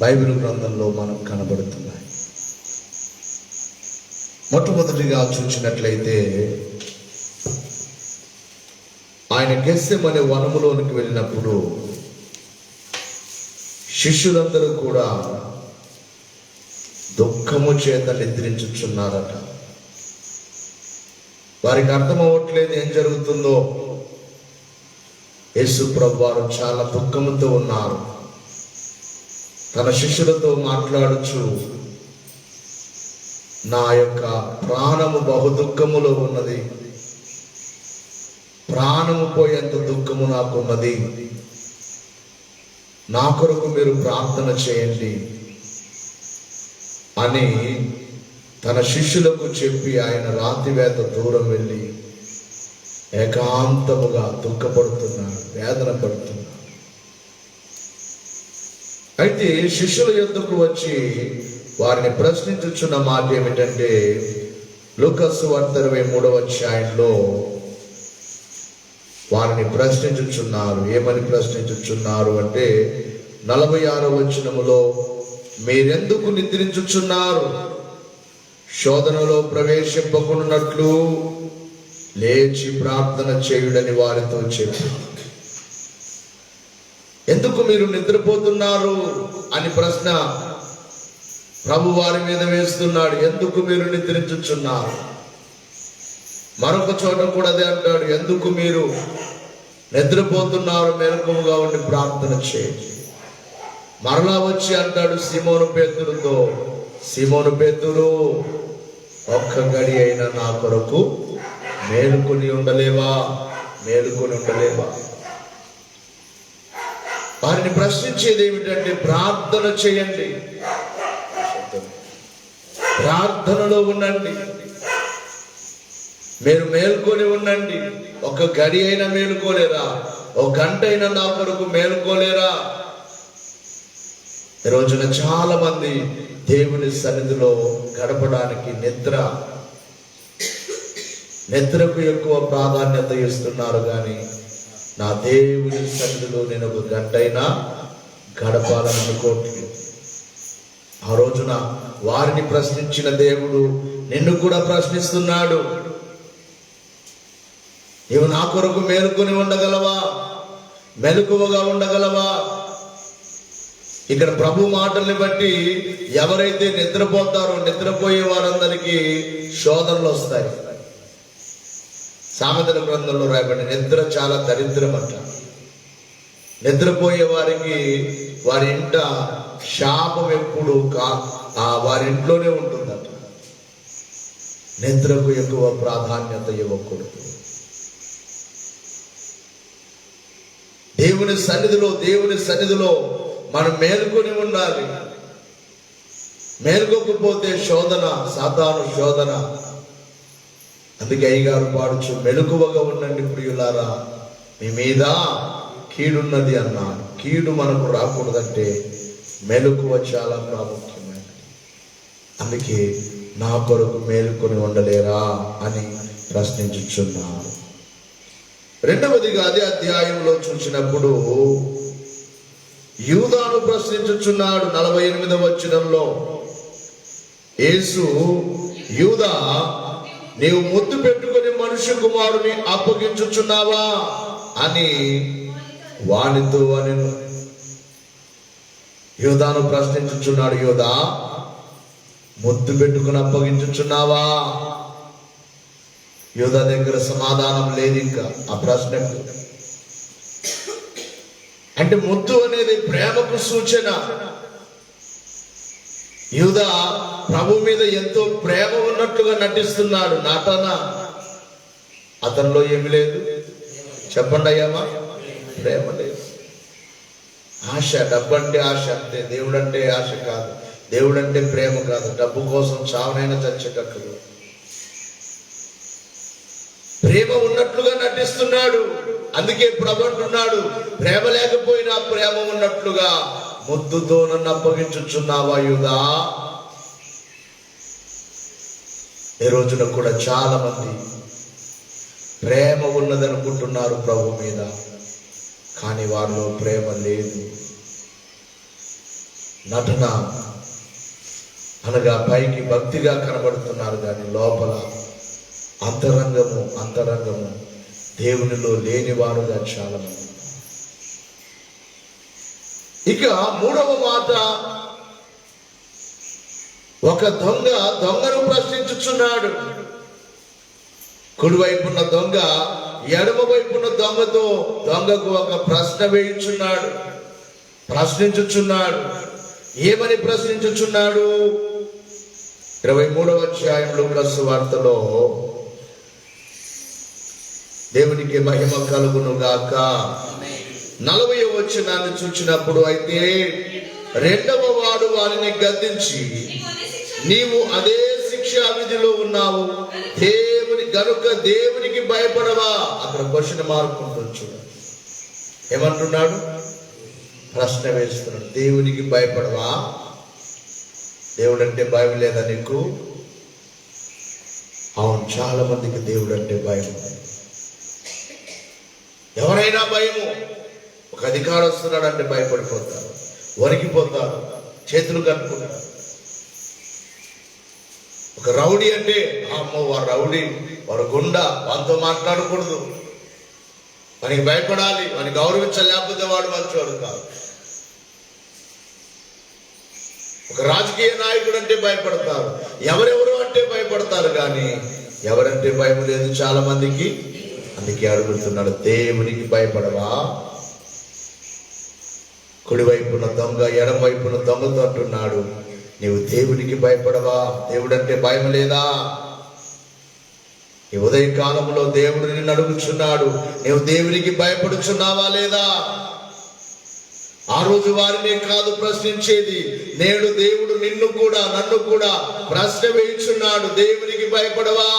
Bible గ్రంథంలో మనకు కనబడుతున్నాయి. మొట్టమొదటిగా చూసినట్లయితే ఆయన గెత్సెమనే వనములోనికి వెళ్ళినప్పుడు శిష్యులందరూ కూడా దుఃఖము చేత నిద్రించుచున్నారట. వారికి అర్థమవ్వట్లేదు ఏం జరుగుతుందో. యేసు ప్రభువారు చాలా దుఃఖముతో ఉన్నారు. తన శిష్యులతో మాట్లాడుచు, నా యొక్క ప్రాణము బహు దుఃఖములో ఉన్నది, ప్రాణము పోయేంత దుఃఖము నాకున్నది, నా కొరకు మీరు ప్రార్థన చేయండి అని తన శిష్యులకు చెప్పి ఆయన రాతివేత దూరం వెళ్ళి ఏకాంతముగా దుఃఖపడుతున్నాడు, వేదన పడుతున్నాడు. అయితే శిష్యుల యొద్దకు వచ్చి వారిని ప్రశ్నించుచున్న మాట ఏమిటంటే, లూకా సువార్త 23వ అధ్యాయంలో వారిని ప్రశ్నించుచున్నారు. ఏమని ప్రశ్నించుచున్నారు అంటే 46వ వచనములో, మీరెందుకు నిద్రించుచున్నారు? శోధనలో ప్రవేశింపకున్నట్లు లేచి ప్రార్థన చేయుడని వారితో చెప్పి. ఎందుకు మీరు నిద్రపోతున్నారు అని ప్రశ్న ప్రభు వారి మీద వేస్తున్నాడు. ఎందుకు మీరు నిద్రించుచున్నారు? మరొక చోట కూడా అదే అంటాడు, ఎందుకు మీరు నిద్రపోతున్నారు? మెలకువగా ఉండి ప్రార్థన చేయండి. మరలా వచ్చి అంటాడు సీమోను పేతురుతో, సీమోను పేతురు, ఒక్క గడి అయినా నా కొరకు మేలుకొని ఉండలేవా? వారిని ప్రశ్నించేది ఏమిటంటే, ప్రార్థన చేయండి, ప్రార్థనలో ఉండండి, మీరు మేల్కొని ఉండండి. ఒక గడి అయినా మేలుకోలేరా? ఒక గంట అయినా నా కొరకు మేలుకోలేరా? ఈ రోజున చాలా మంది దేవుని సన్నిధిలో గడపడానికి నిద్రకు ఎక్కువ ప్రాధాన్యత ఇస్తున్నారు. కానీ నా దేవుని సన్నిధిలో నేను ఒక గంట అయినా గడపాలని అనుకోవట్లేదు. ఆ రోజున వారిని ప్రశ్నించిన దేవుడు నిన్ను కూడా ప్రశ్నిస్తున్నాడు. నీవు నా కొరకు మేలుకొని ఉండగలవా? మెలకువగా ఉండగలవా? ఇక్కడ ప్రభు మాటల్ని బట్టి ఎవరైతే నిద్రపోతారో నిద్రపోయే వారందరికీ శోధనలు వస్తాయి. సామెతల గ్రంథంలో రాయబడి నిద్ర చాలా దరిద్రమట. నిద్రపోయే వారికి వారి ఇంట శాపం ఎప్పుడు వారి ఇంట్లోనే ఉంటుందట. నిద్రకు ఎక్కువ ప్రాధాన్యత ఇవ్వకూడదు. దేవుని సన్నిధిలో మనం మేలుకొని ఉండాలి. మేలుకోకపోతే శోధన, సాతాను శోధన. అందుకే అయ్యగారు పాడుచు, మెలకువగా ఉండండి ప్రియులారా, మీ మీద కీడున్నది అన్నాడు. కీడు మనకు రాకూడదంటే మెలకువ చాలా ప్రాముఖ్యమైనది. అందుకే నా కొరకు మేలుకొని ఉండలేరా అని ప్రశ్నించుచున్నారు. రెండవదిగా అదే అధ్యాయంలో చూసినప్పుడు యూదాను ప్రశ్నించుచున్నాడు. 48వ వచనంలో యేసు, యూదా, నీవు ముద్దు పెట్టుకుని మనుష్య కుమారుని అప్పగించుచున్నావా అని వానితో అనెను. యూదాను ప్రశ్నించుచున్నాడు, యూదా, ముద్దు పెట్టుకుని అప్పగించుచున్నావా? యూదా దగ్గర సమాధానం లేదు ఇంకా ఆ ప్రశ్నకు. అంటే ముద్దు అనేది ప్రేమకు సూచన. యూదా ప్రభు మీద ఎంతో ప్రేమ ఉన్నట్టుగా నటిస్తున్నాడు. నటన. అతనిలో ఏమి లేదు? చెప్పండి అయ్యామా? ప్రేమ లేదు. ఆశ, డబ్బంటే ఆశ అంతే. దేవుడంటే ఆశ కాదు, దేవుడంటే ప్రేమ కాదు. డబ్బు కోసం చావనైనా చచ్చేటట్లు ప్రేమ ఉన్నట్లుగా నటిస్తున్నాడు. అందుకే ప్రభు అంటున్నాడు, ప్రేమ లేకపోయినా ప్రేమ ఉన్నట్లుగా ముద్దుతో నన్ను అప్పగించుచున్నావా యూదా? ఈ రోజున కూడా చాలా మంది ప్రేమ ఉన్నదనుకుంటున్నారు ప్రభు మీద, కానీ వారిలో ప్రేమ లేదు. నటన అనగా పైకి భక్తిగా కనబడుతున్నారు కానీ లోపల అంతరంగము దేవునిలో లేనివారుగా చాలా మంది. ఇక మూడవ మాట, ఒక దొంగను ప్రశ్నించుచున్నాడు. కుడివైపున్న దొంగ ఎడమ వైపున్న దొంగకు ఒక ప్రశ్న ప్రశ్నించుచున్నాడు. ఏమని ప్రశ్నించుచున్నాడు? 23వ అధ్యాయం లూకాసు వార్తలో, దేవునికి మహిమ కలుగును గాక, 40వ వచనాన్ని చూచినప్పుడు, అయితే రెండవ వాడు వారిని గద్దించి, నీవు అదే శిక్షా విధిలో ఉన్నావు గనుక దేవునికి భయపడవా? అక్కడ క్వశ్చన్ మార్క్ ఉంటుంది చూడండి. ఏమంటున్నాడు? ప్రశ్న వేస్తున్నాడు. దేవునికి భయపడవా? దేవుడు అంటే భయం లేదా నీకు? అవును, చాలా మందికి దేవుడు అంటే భయం. ఎవరైనా భయము. ఒక అధికారం వస్తున్నాడు అంటే భయపడిపోతారు, వణికిపోతారు, చేతులు కట్టుకుంటారు. ఒక రౌడీ అంటే అమ్మో వాడు రౌడీ, వాడు గుండా, వాడితో మాట్లాడకూడదు, వానికి భయపడాలి, వాడిని గౌరవించాలి, లేకపోతే వాడు మంచివాడు కాదు. ఒక రాజకీయ నాయకుడు అంటే భయపడతారు, ఎవరెవరు అంటే భయపడతారు, కానీ ఎవరంటే భయం లేదు చాలా మందికి. అందుకే అడుగుతున్నాడు, దేవునికి భయపడవా? కుడివైపున దొంగ ఎడమ వైపున దొంగతో అంటున్నాడు, నీవు దేవునికి భయపడవా? దేవుడు అంటే భయం లేదా? ఈ ఉదయ కాలంలో దేవుడు నిన్ను అడుగుచున్నాడు, నీవు దేవునికి భయపడుచున్నావా లేదా? ఆ రోజు వారిని కాదు ప్రశ్నించేది, నేడు దేవుడు నన్ను కూడా ప్రశ్న వేయుచున్నాడు, దేవునికి భయపడవా?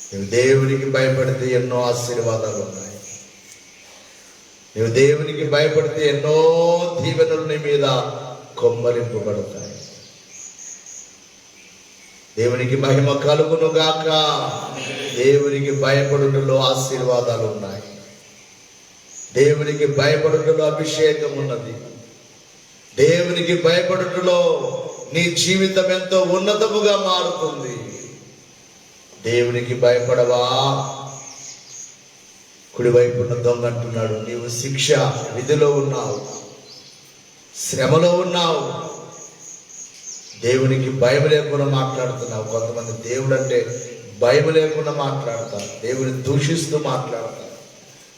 నువ్వు దేవునికి భయపడితే ఎన్నో ఆశీర్వాదాలు ఉన్నాయి. నువ్వు దేవునికి భయపడితే ఎన్నో దీవెనలు నీ మీద కొమ్మరింపబడతాయి. దేవునికి మహిమ కలుగును గాక. దేవునికి భయపడుటలో ఆశీర్వాదాలు ఉన్నాయి. దేవునికి భయపడుటలో అభిషేకం ఉన్నది. దేవునికి భయపడుటలో నీ జీవితం ఎంతో ఉన్నతముగా మారుతుంది. దేవునికి భయపడవా? కుడివైపున్న దొంగ అంటున్నాడు, నీవు శిక్ష విధిలో ఉన్నావు, శ్రమలో ఉన్నావు, దేవునికి భయం లేకుండా మాట్లాడుతున్నావు. కొంతమంది దేవుడు అంటే భయం లేకుండా మాట్లాడతారు, దేవుని దూషిస్తూ మాట్లాడతారు,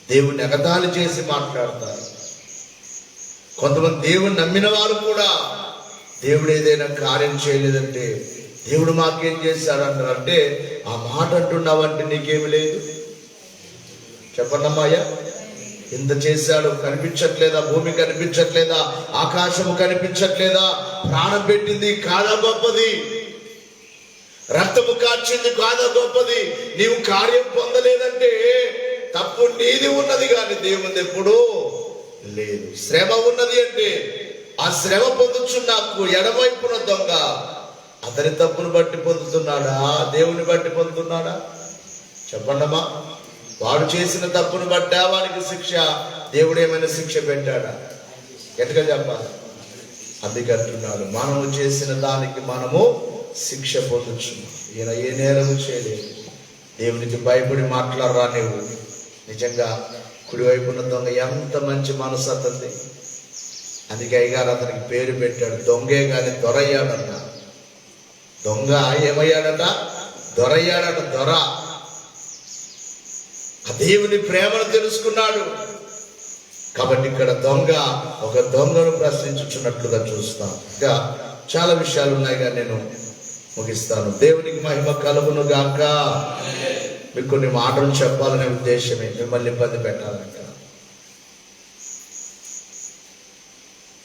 దేవుని ఎగతాళి చేసి మాట్లాడతారు. కొంతమంది దేవుని నమ్మిన వారు కూడా దేవుడు ఏదైనా కార్యం చేయలేదంటే దేవుడు మాకేం చేశాడు అంటే ఆ మాట అంటున్నావంటే నీకేమి లేదు. చెప్పన్నమ్మాయ్యా, ఇంత చేశాడు, కనిపించట్లేదా? భూమి కనిపించట్లేదా? ఆకాశము కనిపించట్లేదా? ప్రాణం పెట్టింది కాదా గొప్పది? రక్తము కార్చింది కాదా గొప్పది? నీవు కార్యం పొందలేదంటే తప్పు నీది ఉన్నది కానీ దేవుని ఎప్పుడూ లేదు. శ్రమ ఉన్నది అంటే ఆ శ్రమ పొందుచున్నాకు ఎడవైపున దొంగ అతని తప్పును బట్టి పొందుతున్నాడా? దేవుని బట్టి పొందుతున్నాడా? చెప్పండమ్మా. వాడు చేసిన తప్పును బట్టా వాడికి శిక్ష? దేవుడు ఏమైనా శిక్ష పెట్టాడా? ఎట్లా చెప్పాలి? అందుకే అంటున్నాడు, మనము చేసిన దానికి మనము శిక్ష పొందొచ్చు. ఈయన ఏ నేరము చేయలేదు. దేవునికి భయపడి మాట్లాడరా నీవు? నిజంగా కుడివైపున్న దొంగ ఎంత మంచి మనసు అతనిది. అందుకే అయ్యగారు అతనికి పేరు పెట్టాడు, దొంగే కానీ దొరయ్యాడన్న. దొంగ ఏమయ్యాడట? దొరయ్యాడట. దొర ఆ దేవుని ప్రేమను తెలుసుకున్నాడు. కాబట్టి ఇక్కడ దొంగ ఒక దొంగను ప్రశ్నించుచున్నట్లుగా చూస్తాం. ఇంకా చాలా విషయాలు ఉన్నాయి కానీ నేను ముగిస్తాను. దేవునికి మహిమ కలుగును గాక. మీకు కొన్ని మాటలు చెప్పాలనే ఉద్దేశమే, మిమ్మల్ని ఇబ్బంది పెట్టాలంట.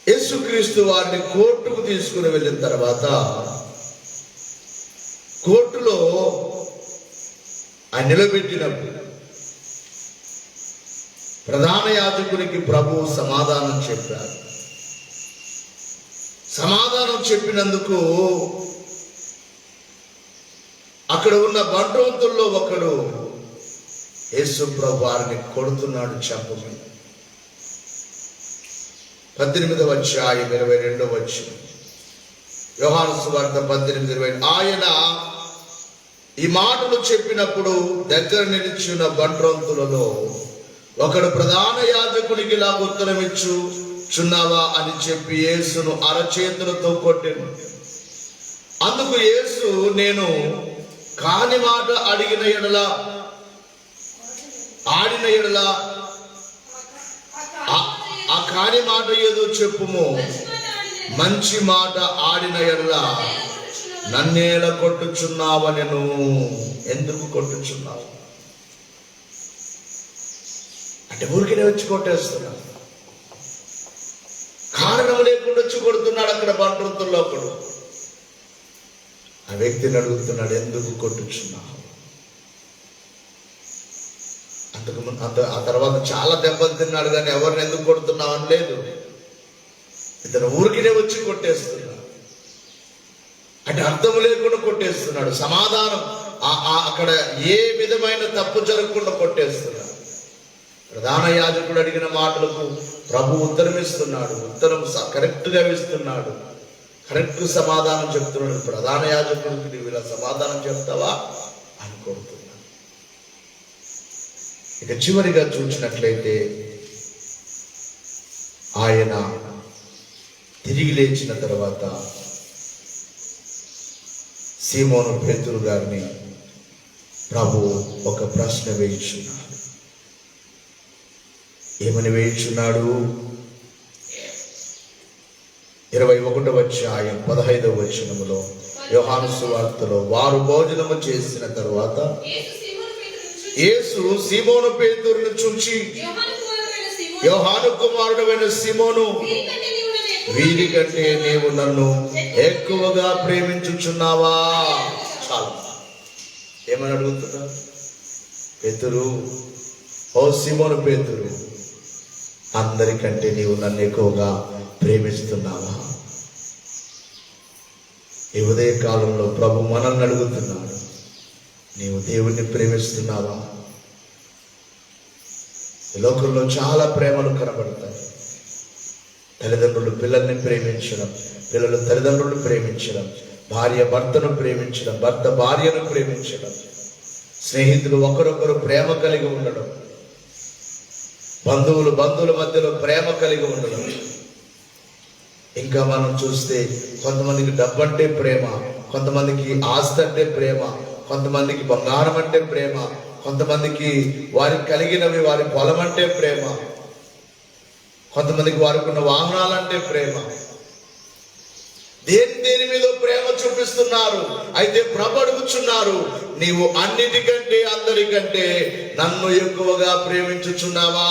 యేసుక్రీస్తు వారిని కోర్టుకు తీసుకుని వెళ్ళిన తర్వాత కోర్టులో ఆయన నిలబెట్టినప్పుడు ప్రధాన యాజకునికి ప్రభువు సమాధానం చెప్పారు. సమాధానం చెప్పినందుకు అక్కడ ఉన్న బంట్రోతుల్లో ఒకడు యేసు ప్రభు వారిని కొడుతున్నాడు, చంపమని. 18వ అధ్యాయం 22వ వచనం. యోహాను సువార్త 18:20. ఆయన ఈ మాటలు చెప్పినప్పుడు దగ్గర నిలిచిన బంట్రోంతులలో ఒకడు ప్రధాన యాజకునికి ఇలా ఉత్తరం ఇచ్చుచున్నావా అని చెప్పి యేసును అరచేతులతో కొట్టెను. అందుకు యేసు, నేను కాని మాట ఆడిన ఎడల ఆ కాని మాట ఏదో చెప్పుము. మంచి మాట ఆడిన ఎడల నన్నేలా కొట్టుచున్నావనెను. ఎందుకు కొట్టుచున్నావు అంటే ఊరికినే వచ్చి కొట్టేస్తున్నాడు. కారణం లేకుండా వచ్చి కొడుతున్నాడు. అక్కడ బంట్రోంతుల్లో ఒకడు ఆ వ్యక్తిని అడుగుతున్నాడు, ఎందుకు కొట్టుచున్నావు? ఆ తర్వాత చాలా దెబ్బలు తిన్నాడు, కానీ ఎవరిని ఎందుకు కొడుతున్నావు అని లేదు. ఇతను ఊరికినే వచ్చి కొట్టేస్తున్నాడు. అంటే అర్థం లేకుండా కొట్టేస్తున్నాడు. సమాధానం అక్కడ ఏ విధమైన తప్పు జరగకుండా కొట్టేస్తున్నాడు. ప్రధాన యాజకుడు అడిగిన మాటలకు ప్రభు ఉత్తరం ఇస్తున్నాడు. ఉత్తరం కరెక్ట్ గా ఇస్తున్నాడు. కరెక్ట్ సమాధానం చెప్తున్నాడు. ప్రధాన యాజకుడికి నువ్వు ఇలా సమాధానం చెప్తావా అని కోరుతున్నాడు. ఇక చివరిగా చూసినట్లయితే ఆయన తిరిగి లేచిన తర్వాత సీమోను పేతురు గారిని ప్రభు ఒక ప్రశ్న వేయించున్నాడు. ఏమని వేయించున్నాడు? 21వ అధ్యాయం 15వ వచనములో యోహాను సువార్తలో, వారు భోజనము చేసిన తరువాత యేసు సీమోను పేతురును చూచి, యోహాను కుమారుడైన సీమోను, వీరికంటే నీవు నన్ను ఎక్కువగా ప్రేమించుచున్నావా? చాలు. ఏమని అడుగుతున్నా? పేతురు, ఓ సీమోను పేతురు, అందరికంటే నీవు నన్ను ఎక్కువగా ప్రేమిస్తున్నావా? ఈ ఉదయ కాలంలో ప్రభు మనల్ని అడుగుతున్నాడు, నీవు దేవుణ్ణి ప్రేమిస్తున్నావా? ఈ లోకంలో చాలా ప్రేమలు కనబడతాయి. తల్లిదండ్రులు పిల్లల్ని ప్రేమించడం, పిల్లలు తల్లిదండ్రులను ప్రేమించడం, భార్య భర్తను ప్రేమించడం, భర్త భార్యను ప్రేమించడం, స్నేహితులు ఒకరొకరు ప్రేమ కలిగి ఉండడం, బంధువుల మధ్యలో ప్రేమ కలిగి ఉండడం. ఇంకా మనం చూస్తే కొంతమందికి డబ్బు అంటే ప్రేమ, కొంతమందికి ఆస్తి అంటే ప్రేమ, కొంతమందికి బంగారం అంటే ప్రేమ, కొంతమందికి వారికి కలిగినవి వారి పొలం అంటే ప్రేమ, కొంతమందికి వారికి ఉన్న వాహనాలంటే ప్రేమ. దేని మీద ప్రేమ చూపిస్తున్నారు. అయితే ప్రభు అడుగుచున్నారు, నీవు అన్నిటికంటే అందరికంటే నన్ను ఎక్కువగా ప్రేమించుచున్నావా?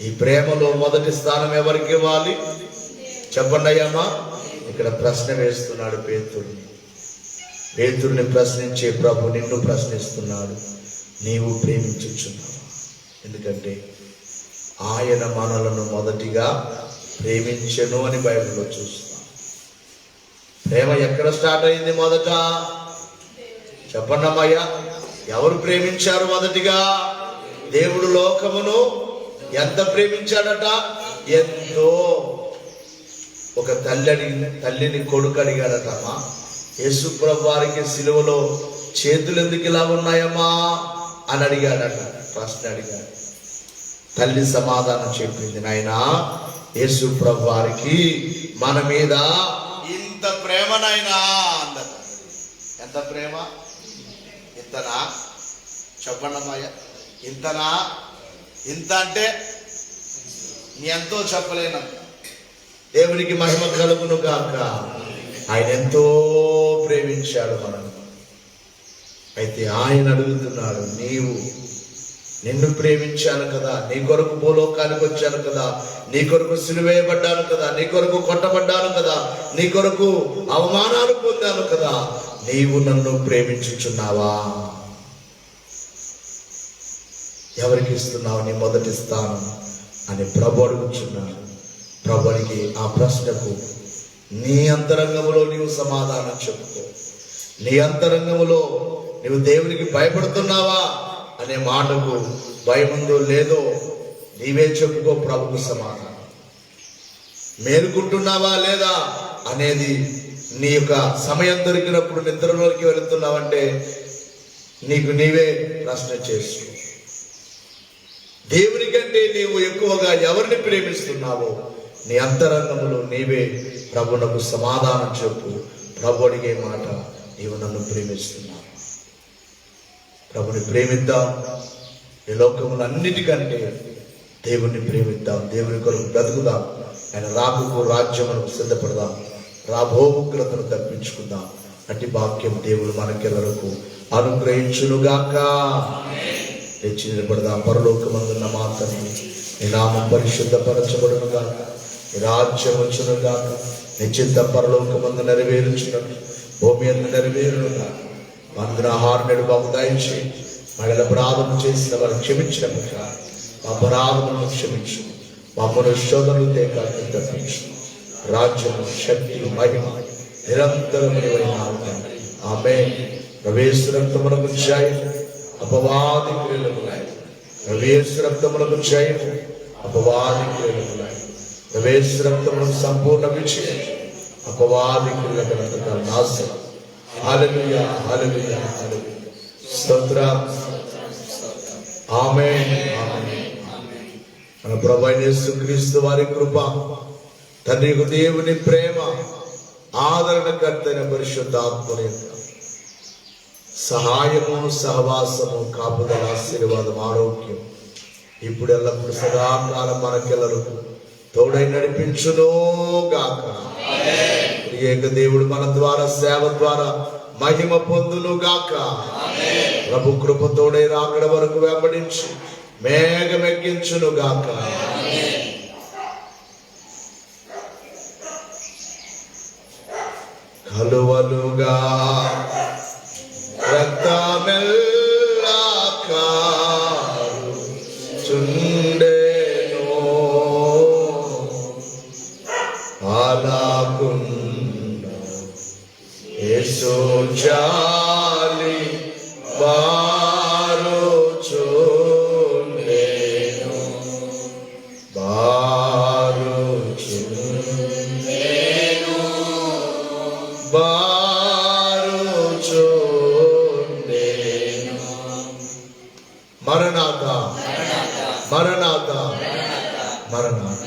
ఈ ప్రేమలో మొదటి స్థానం ఎవరికి ఇవ్వాలి? చెప్పండి అయ్యమ్మా. ఇక్కడ ప్రశ్న వేస్తున్నాడు పేతురుని. పేతురుని ప్రశ్నించే ప్రభు నిన్ను ప్రశ్నిస్తున్నాడు, నీవు ప్రేమించుచున్నావా? ఎందుకంటే ఆయన మనలను మొదటిగా ప్రేమించెను అని బైబిల్లో చూస్తాం. ప్రేమ ఎక్కడ స్టార్ట్ అయింది? మొదట చెప్పండి అమ్మయ్యా. ఎవరు ప్రేమించారు మొదటిగా? దేవుడు లోకమును ఎంత ప్రేమించాడట? ఎంతో. ఒక తల్లిని కొడుకు అడిగాడటమ్మా, యేసు ప్రభు వారికి సిలువలో చేతులు ఎందుకు ఇలా ఉన్నాయమ్మా అని అడిగాడట. ప్రశ్న అడిగాడు. తల్లి సమాధానం చెప్పింది, నాయనా, యేసు ప్రభు వారికి మన మీద ఇంత ప్రేమనైనా అందరు. ఎంత ప్రేమ? ఇంతనా? చెప్పండి అమ్మాయ, ఇంతనా? ఇంత అంటే నీ ఎంతో చెప్పలేనంత. దేవునికి మహిమ కలుగును గాక. ఆయన ఎంతో ప్రేమించాడు మనల్ని. అయితే ఆయన అడుగుతున్నాడు, నిన్ను ప్రేమించాను కదా, నీ కొరకు భూలోకానికి వచ్చాను కదా, నీ కొరకు సిలువేయబడ్డాను కదా, నీ కొరకు కొట్టబడ్డాను కదా, నీ కొరకు అవమానాలు పొందాను కదా, నీవు నన్ను ప్రేమించుచున్నావా? ఎవరికి ఇస్తున్నావు నీ మొదటి స్థానం అని ప్రభు అడుగుచున్నాడు. ప్రభునికి ఆ ప్రశ్నకు నీ అంతరంగములో నీవు సమాధానం చెప్పుకో. నీ అంతరంగములో నీవు దేవునికి భయపడుతున్నావా అనే మాటకు భయముందో లేదో నీవే చెప్పుకో ప్రభుకు సమాధానం. మేలుకుంటున్నావా లేదా అనేది నీ యొక్క సమయం దొరికినప్పుడు నిద్రలోకి వెళుతున్నావంటే నీకు నీవే ప్రశ్న చేసుకో. దేవుని కంటే నీవు ఎక్కువగా ఎవరిని ప్రేమిస్తున్నావో నీ అంతరంగంలో నీవే ప్రభునకు సమాధానం చెప్పు. ప్రభు అడిగే మాట, నీవు నన్ను ప్రేమిస్తున్నావు. ప్రభుని ప్రేమిద్దాం. ఈ లోకములు అన్నిటికంటే దేవుణ్ణి ప్రేమిద్దాం. దేవుని కొరకు బ్రతుకుదాం. ఆయన రాబోకు రాజ్యములకు సిద్ధపడదాం. రాబోగ్రతను తప్పించుకుందాం. అట్టి భాగ్యం దేవుడు మనకెల్లరకు అనుగ్రహించునుగాక. తెచ్చి నిలబడదాం. పరలోకమందున్న మా తండ్రి, నీ నామం పరిశుద్ధపరచబడును గాక. నీ రాజ్యం వచ్చును గాక. నీ చిత్తం పరలోకమందు నెరవేరుచున్నట్టు భూమి అందు నెరవేరును గాక. మందున ఆహారం బాబు దయచి మళ్ళీ అపరాధం చేసిన వారు క్షమించిన ప్రకారం మా అపరాధములను క్షమించు. మమ్మను శోధనలు తేకాలను తప్పించు. రాజ్యము, శక్తి, మహిమ నిరంతరం ఆమేన్. ప్రవేశ రక్తములకు జయం, అపవాది క్రియలకు లయం. ప్రవేశ రక్తములకు జయం, అపవాది క్రియలకు లయం. ప్రవేశ రక్తములకు సంపూర్ణ విజయం, అపవాది క్రియలకు నాశనం. హల్లెలూయా, హల్లెలూయా, హల్లెలూయా. స్తోత్రం. ఆమేన్, ఆమేన్. మన ప్రభువైన యేసుక్రీస్తు వారి కృప, తండ్రి దేవుని ప్రేమ, ఆదరణకర్తైన పరిశుద్ధాత్మని యొక్క సహాయము, సహవాసము, కాపుదల, ఆశీర్వాదం, ఆరోగ్యం ఇప్పుడు ఎల్లప్పుడు సదాకాలం మనకెల్లరకు తోడై నడిపించును గాక. ఏక దేవుడు మన ద్వారా, సేవ ద్వారా మహిమ పొందును గాక. ప్రభు కృప తోడై రాకడ వరకు వెంబడించి మేఘమెక్కించును గాక. కలువలుగా రక్తమెల్లా కారుచుండెను, అలాగుండా యేసు జాలి బారుచుండెను, బారుచుండెను, బారుచుండెను. మరణాత, మరణాత, మరణాత.